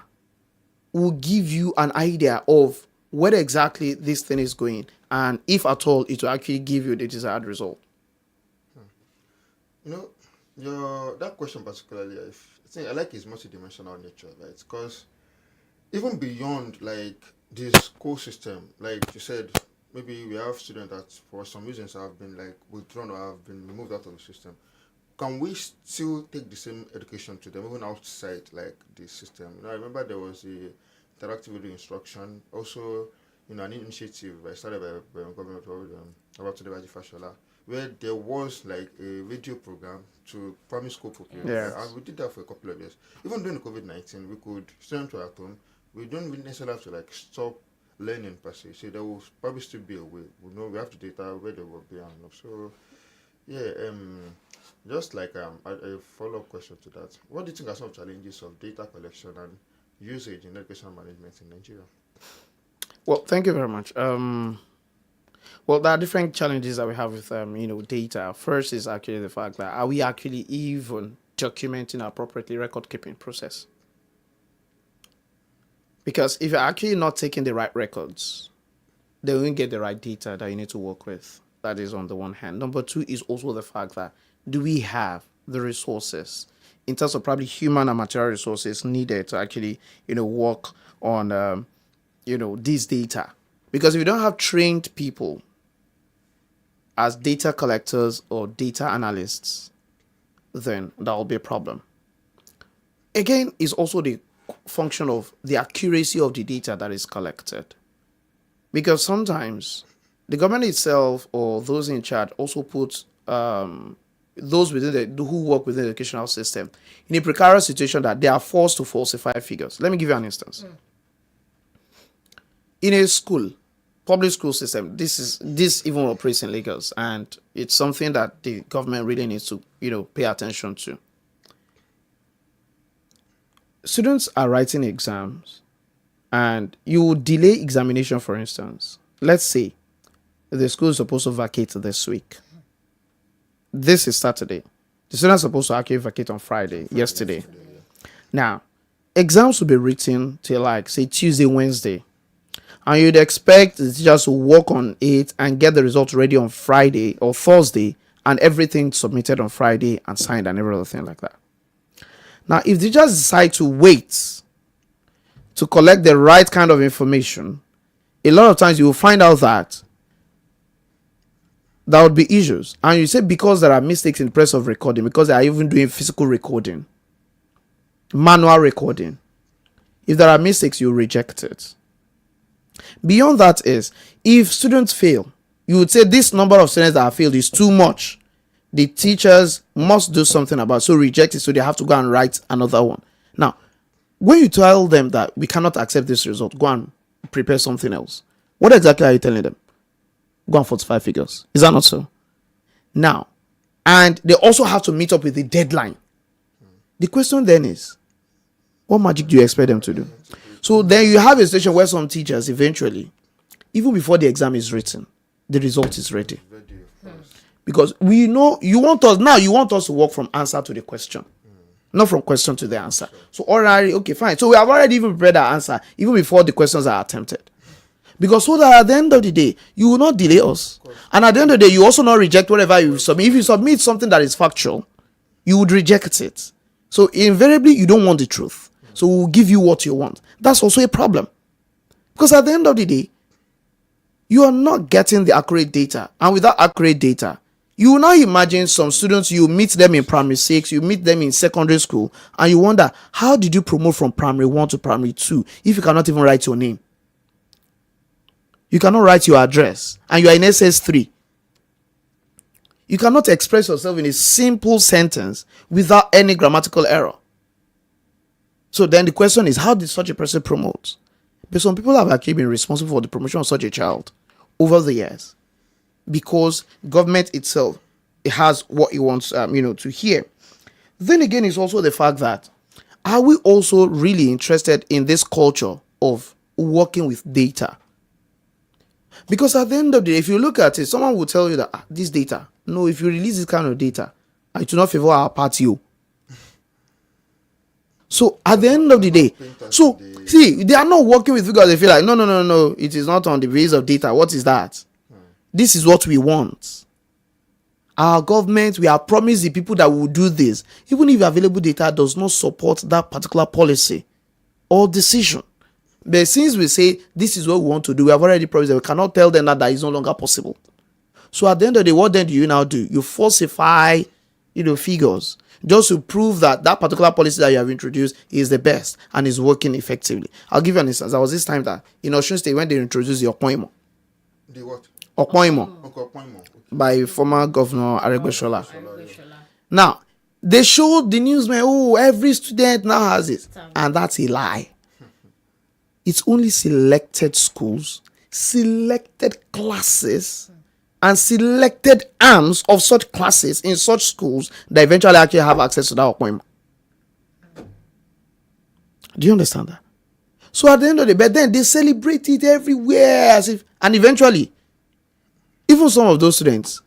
will give you an idea of where exactly this thing is going, and if at all, it will actually give you the desired result. That question particularly, I like its multidimensional nature, right? Because even beyond like this school system, like you said, maybe we have students that for some reasons have been like withdrawn or have been removed out of the system. Can we still take the same education to them even outside like the system? I remember there was the interactive video instruction, also an initiative started by government about to Fashola, where there was like a video program to primary school pupils. Yes. And we did that for a couple of years. Even during the COVID-19, we could students were at home. We don't really necessarily have to like stop learning per se. So there will probably still be a way. We have the data where they will be and so just like a follow-up question to that. What do you think are some challenges of data collection and usage in education management in Nigeria? Well, thank you very much. Well, there are different challenges that we have with data. First is actually the fact that are we actually even documenting appropriately record-keeping process? Because if you're actually not taking the right records, then you won't get the right data that you need to work with. That is on the one hand. Number two is also the fact that do we have the resources in terms of probably human and material resources needed to actually, work on, this data? Because if you don't have trained people as data collectors or data analysts, then that will be a problem. Again, is also the function of the accuracy of the data that is collected. Because sometimes the government itself or those in charge also put those who work within the educational system in a precarious situation that they are forced to falsify figures. Let me give you an instance. In a school, public school system, this even operates in Lagos, and it's something that the government really needs to pay attention to. students are writing exams and you will delay examination, for instance. Let's say the school is supposed to vacate this week. This is Saturday. The students are supposed to actually vacate on Friday, yesterday. Now, exams will be written till like, say, Tuesday, Wednesday. And you'd expect the teachers to work on it and get the results ready on Friday or Thursday and everything submitted on Friday and signed and every other thing like that. Now, if they just decide to wait to collect the right kind of information, a lot of times you will find out that there would be issues. And you say because there are mistakes in the process of recording, because they are even doing physical recording, manual recording. If there are mistakes, you reject it. Beyond that is, if students fail, you would say this number of students that have failed is too much. The teachers must do something about it, so reject it, so they have to go and write another one. Now, when you tell them that we cannot accept this result, go and prepare something else. What exactly are you telling them? Go and 45 figures. Is that not so? Now, and they also have to meet up with the deadline. The question then is, what magic do you expect them to do? So then you have a situation where some teachers eventually, even before the exam is written, the result is ready. Because we know you want us to work from answer to the question, not from question to the answer. So already, okay, fine. So we have already even prepared our answer even before the questions are attempted. Because so that at the end of the day, you will not delay us. And at the end of the day, you also not reject whatever you submit. If you submit something that is factual, you would reject it. So invariably, you don't want the truth. So we'll give you what you want. That's also a problem. Because at the end of the day, you are not getting the accurate data. And without accurate data, you will now imagine some students, you meet them in primary 6, you meet them in secondary school, and you wonder, how did you promote from primary 1 to primary 2 if you cannot even write your name? You cannot write your address, and you are in SS3. You cannot express yourself in a simple sentence without any grammatical error. So then the question is, how did such a person promote? But some people have actually been responsible for the promotion of such a child over the years, because government itself, it has what it wants to hear. Then again, it's also the fact that, are we also really interested in this culture of working with data? Because at the end of the day, if you look at it, someone will tell you that this data, no, if you release this kind of data, it do not favor our party. So at the end of the day, so see, they are not working with figures. They feel like, no, it is not on the basis of data. What is that? This is what we want. Our government, we have promised the people that will do this, even if available data does not support that particular policy or decision. But since we say this is what we want to do, we have already promised that we cannot tell them that is no longer possible. So at the end of the day, what then do you now do? You falsify, figures just to prove that that particular policy that you have introduced is the best and is working effectively. I'll give you an instance. There was this time that in Osun State, when they introduced the appointment. The what? Appointment. Okay. By former Governor Aregbesola. Now, they showed the newsmen, every student now has it. And that's a lie. It's only selected schools, selected classes, and selected arms of such classes in such schools that eventually actually have access to that appointment. Do you understand that? So at the end of the day, but then they celebrate it everywhere as if, and eventually, even some of those students,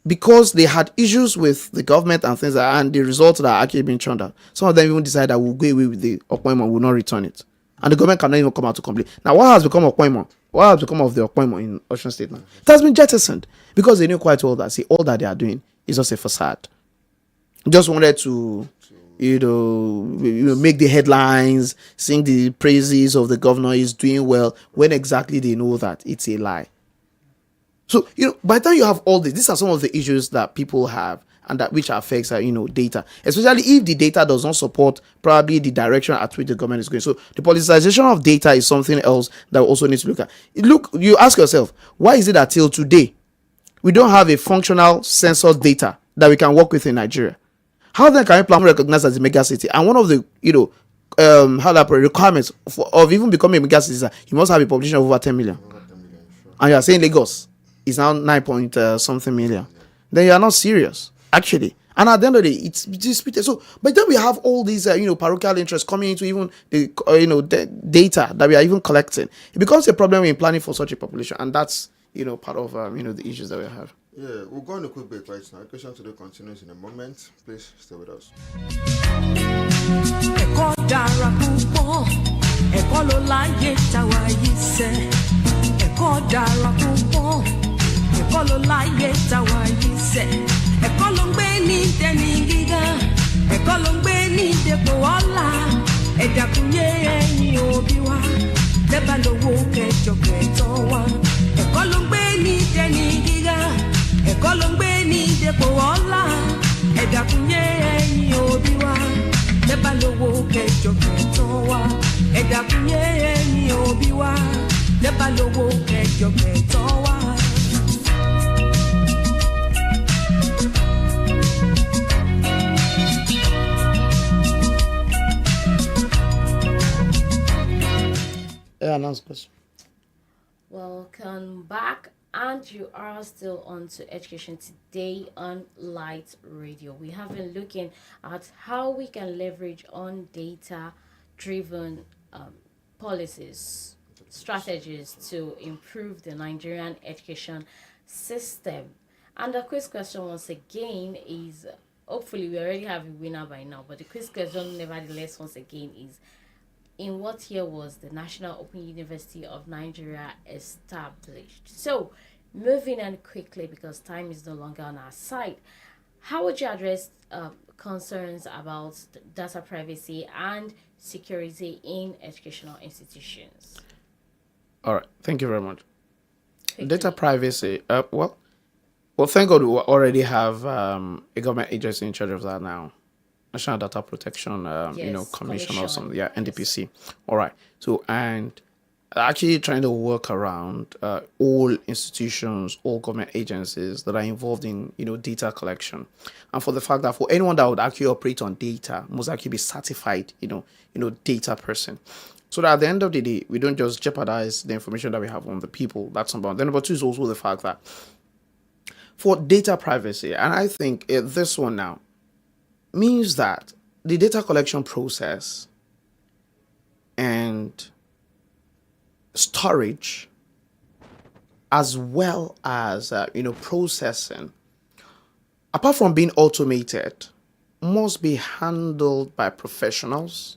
because they had issues with the government and things like that, and the results that are actually being churned out, some of them even decided that we'll go away with the appointment, will not return it. And the government cannot even come out to complain. Now, what has become of appointment? What has become of the appointment in Osun State now? It has been jettisoned because they knew quite well that all that they are doing is just a facade. Just wanted to make the headlines, sing the praises of the governor is doing well, when exactly they know that it's a lie. So, by the time you have all this, these are some of the issues that people have and that which affects data, especially if the data does not support probably the direction at which the government is going. So the politicization of data is something else that we also need to look at. You ask yourself, why is it that till today we don't have a functional census data that we can work with in Nigeria? How then can we plan recognized as a mega city? And one of the requirements of even becoming a mega city is that you must have a population of over 10 million. And you are saying Lagos is now 9 point something million. Then you are not serious. Actually, And at the end of the day, it's disputed. So, but then we have all these, parochial interests coming into even the, the data that we are even collecting. It becomes a problem when planning for such a population, and that's, part of, the issues that we have. Yeah, we'll go on a quick break right now. Education Today continues in a moment. Please stay with us. Ẹ̀kọ́ dára púpọ̀, ẹ̀kọ́ ló láyé táwa yìí sẹ́. Ẹ̀kọ́ dára púpọ̀, ẹ̀kọ́ ló láyé táwa yìí sẹ́. Ẹ̀kọ́ ló ń gbé ní dẹni gíga, ẹ̀kọ́ ló ń gbé ní dépò ọlá. Ẹ dákun yé ẹ̀yin òbí wa, lẹ́bàá lówó kẹjọ kẹtọ́ wa. Ẹ̀kọ́ ló ń gbé ní dẹni gíga, ẹ̀kọ́ ló ń gbé ní dépò ọlá. Ẹ dákun yé ẹ̀yin òbí wa, lẹ́bàá lówó kẹjọ kẹtọ́ wa. Ẹ dákun yé ẹ̀yin òbí wa, lẹ́bàá lówó kẹjọ kẹtọ́ wa. Yeah, announce question. Welcome back, and you are still on to Education Today on Light Radio. We have been looking at how we can leverage on data-driven policies, strategies to improve the Nigerian education system. And the quiz question once again is, hopefully we already have a winner by now, but the quiz question nevertheless once again is, in what year was the National Open University of Nigeria established? So, moving on quickly because time is no longer on our side, how would you address concerns about data privacy and security in educational institutions? All right, thank you very much. Quickly. Data privacy. Well, thank God we already have a government agency in charge of that now. National Data Protection, Commission or something. Yeah, NDPC. All right. So, and actually trying to work around all institutions, all government agencies that are involved in, data collection. And for the fact that for anyone that would actually operate on data must actually be certified, data person. So that at the end of the day, we don't just jeopardize the information that we have on the people. That's number one. Then number two is also the fact that for data privacy, and I think this one now, means that the data collection process and storage, as well as processing, apart from being automated, must be handled by professionals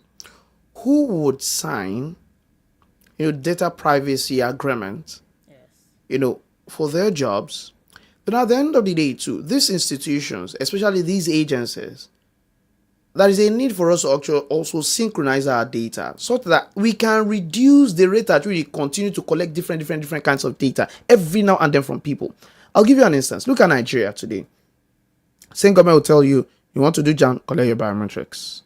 who would sign data privacy agreement, for their jobs. But at the end of the day too, these institutions, especially these agencies, there is a need for us to actually also synchronize our data so that we can reduce the rate at which we continue to collect different kinds of data every now and then from people. I'll give you an instance. Look at Nigeria today. Same government will tell you, you want to do JAM, collect your biometrics.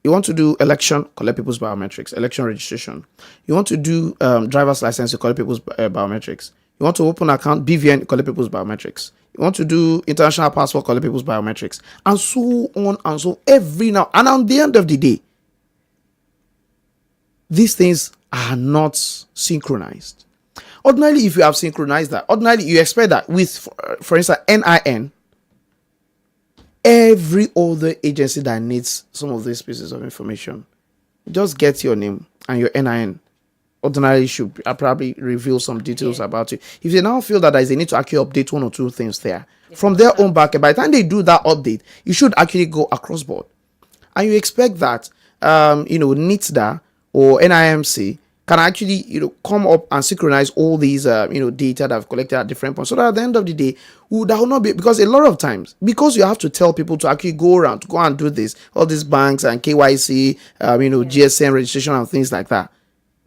You want to do election, collect people's biometrics, election registration. You want to do driver's license, you collect people's biometrics. You want to open an account, BVN, collect people's biometrics. You want to do international passport, collect people's biometrics. And so on and so every now. And at the end of the day, these things are not synchronized. Ordinarily, if you have synchronized that, ordinarily you expect that with, for instance, NIN, every other agency that needs some of these pieces of information, just get your name and your NIN. Ordinarily should probably reveal some details about you. If they now feel that there is a need to actually update one or two things there, from their own back, by the time they do that update, you should actually go across board. And you expect that, NITDA or NIMC can actually, come up and synchronize all these, data that I've collected at different points. So that at the end of the day, that will not be, because a lot of times, because you have to tell people to actually go around, to go and do this, all these banks and KYC, GSM registration and things like that.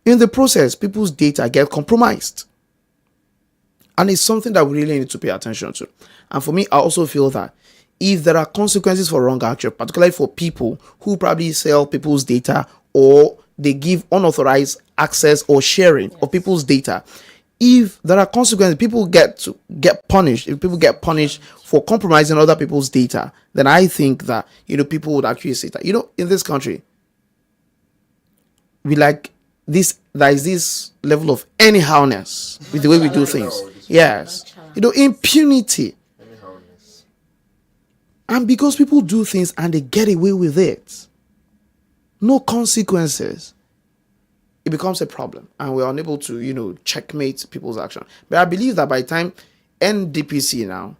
In the process, people's data get compromised. And it's something that we really need to pay attention to. And for me, I also feel that if there are consequences for wrong action, particularly for people who probably sell people's data or they give unauthorized access or sharing of people's data, if there are consequences, people get punished. If people get punished for compromising other people's data, then I think that, people would actually say that, in this country, there is this level of anyhowness with the way we do things. Yes. Impunity. And because people do things and they get away with it, no consequences, it becomes a problem. And we're unable to, checkmate people's action. But I believe that by the time NDPC now,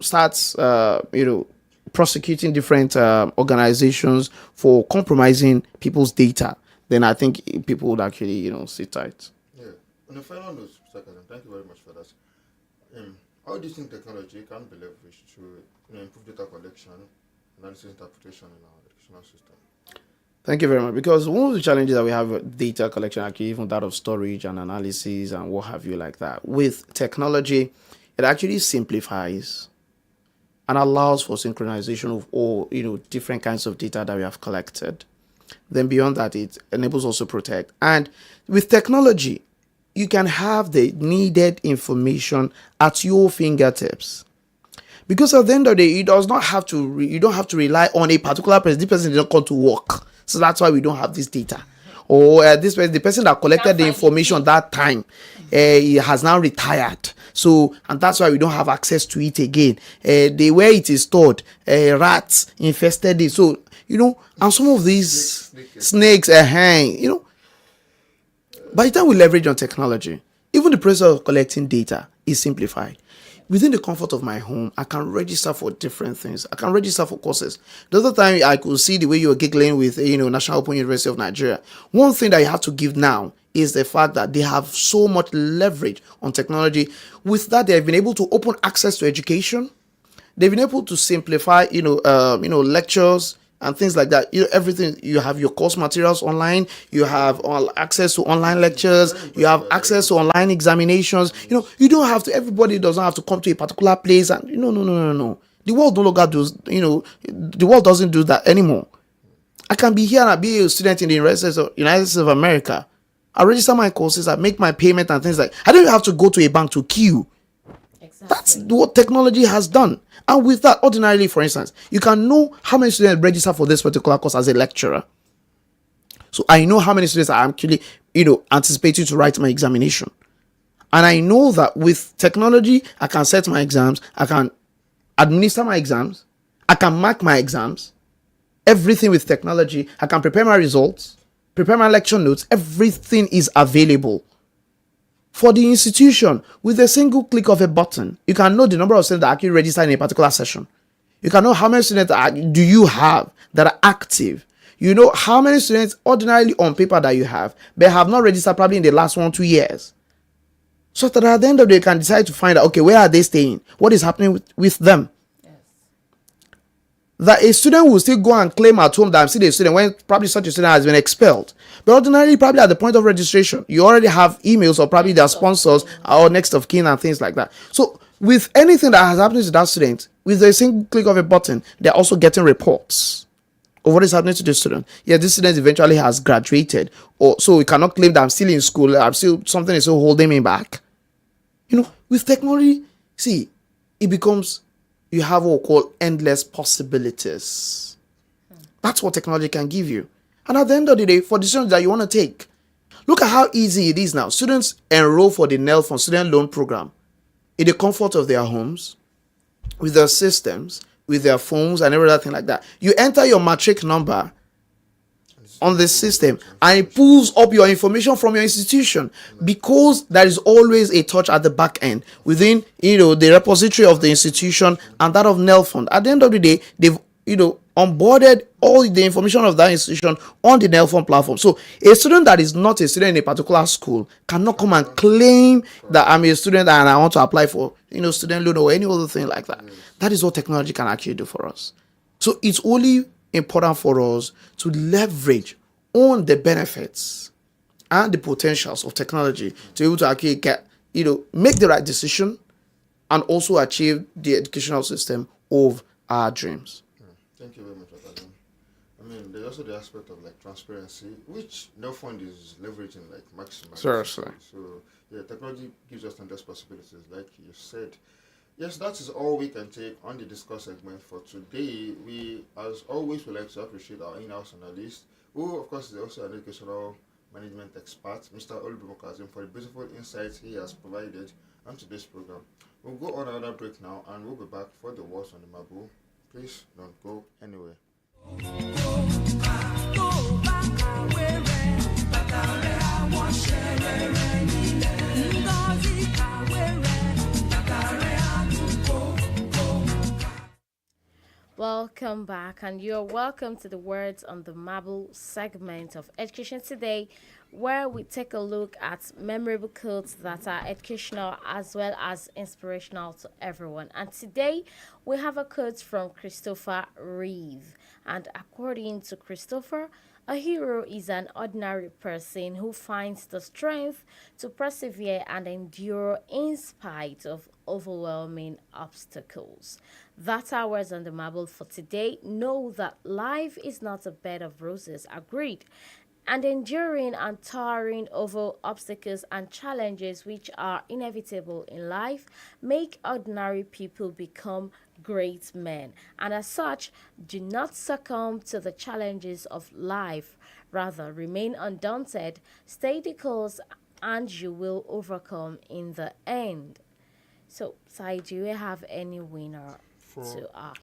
starts, prosecuting different organizations for compromising people's data, then I think people would actually, sit tight. Yeah. On the final note, Mr. Kazim, thank you very much for that. How do you think technology can be leveraged to improve data collection, analysis, interpretation in our educational system? Thank you very much. Because one of the challenges that we have with data collection, actually, even that of storage and analysis and what have you like that, with technology, it actually simplifies and allows for synchronization of all, different kinds of data that we have collected. Then beyond that, it enables also protect. And with technology, you can have the needed information at your fingertips. Because at the end of the day, you don't have to rely on a particular person. This person didn't come to work. So that's why we don't have this data. Or the person that collected the information that time, he has now retired. So, and that's why we don't have access to it again. The where it is stored, rats infested it. So, and some of these snakes, by the time we leverage on technology, even the process of collecting data is simplified. Within the comfort of my home, I can register for different things. I can register for courses. The other time I could see the way you were giggling with, National Open University of Nigeria. One thing that you have to give now is the fact that they have so much leverage on technology. With that, they have been able to open access to education. They've been able to simplify, lectures and things like that. Everything, you have your course materials online, you have access to online lectures, you have access to online examinations. You don't have to, everybody doesn't have to come to a particular place and no. The world no longer does, the world doesn't do that anymore. I can be here and I be a student in the United States of America. I register my courses, I make my payment and things like I don't have to go to a bank to queue. Exactly. That's what technology has done. And with that, ordinarily, for instance, you can know how many students register for this particular course as a lecturer. So I know how many students are actually, anticipating to write my examination. And I know that with technology, I can set my exams, I can administer my exams, I can mark my exams, everything with technology. I can prepare my results, prepare my lecture notes, everything is available. For the institution, with a single click of a button, you can know the number of students that are actually registered in a particular session. You can know how many students do you have that are active. You know how many students ordinarily on paper that you have, but have not registered probably in the last 1-2 years. So that at the end of the day, you can decide to find out, okay, where are they staying? What is happening with them? That a student will still go and claim at home that I'm still a student when probably such a student has been expelled. But ordinarily, probably at the point of registration, you already have emails or probably their sponsors or next of kin and things like that. So with anything that has happened to that student, with a single click of a button, they're also getting reports of what is happening to the student. Yeah, this student eventually has graduated, or so we cannot claim that I'm still in school. Something is still holding me back. With technology, see, it becomes, you have what we call endless possibilities. That's what technology can give you. And at the end of the day, for decisions that you want to take, look at how easy it is now. Students enroll for the NELFON student loan program in the comfort of their homes, with their systems, with their phones and everything like that. You enter your matric number on the system and it pulls up your information from your institution, because there is always a touch at the back end within the repository of the institution and that of NELFON. At the end of the day, they've onboarded all the information of that institution on the NELFON platform. So a student that is not a student in a particular school cannot come and claim that I'm a student and I want to apply for student loan or any other thing like that. That is what technology can actually do for us. So it's only important for us to leverage on the benefits and the potentials of technology to be able to actually get, make the right decision and also achieve the educational system of our dreams. Thank you very much, Akadim. I mean, there's also the aspect of transparency, which no fund is leveraging maximum. Seriously. So yeah, technology gives us endless possibilities, like you said. Yes, that is all we can take on the discuss segment for today. We, as always, would like to appreciate our in-house analyst, who, of course, is also an educational management expert, Mr. OLUBUNMI, for the beautiful insights he has provided onto this program. We'll go on another break now, and we'll be back for the words on the marble. Please don't go anywhere. Welcome back, and you're welcome to the Words on the Marble segment of Education Today, where we take a look at memorable quotes that are educational as well as inspirational to everyone. And today we have a quote from Christopher Reeve. And according to Christopher, a hero is an ordinary person who finds the strength to persevere and endure in spite of overwhelming obstacles. That's our words on the marble for today. Know that life is not a bed of roses, agreed. And enduring and towering over obstacles and challenges which are inevitable in life make ordinary people become great men. And as such, do not succumb to the challenges of life. Rather, remain undaunted, stay the course, and you will overcome in the end. So, Sai, do you have any winner For to our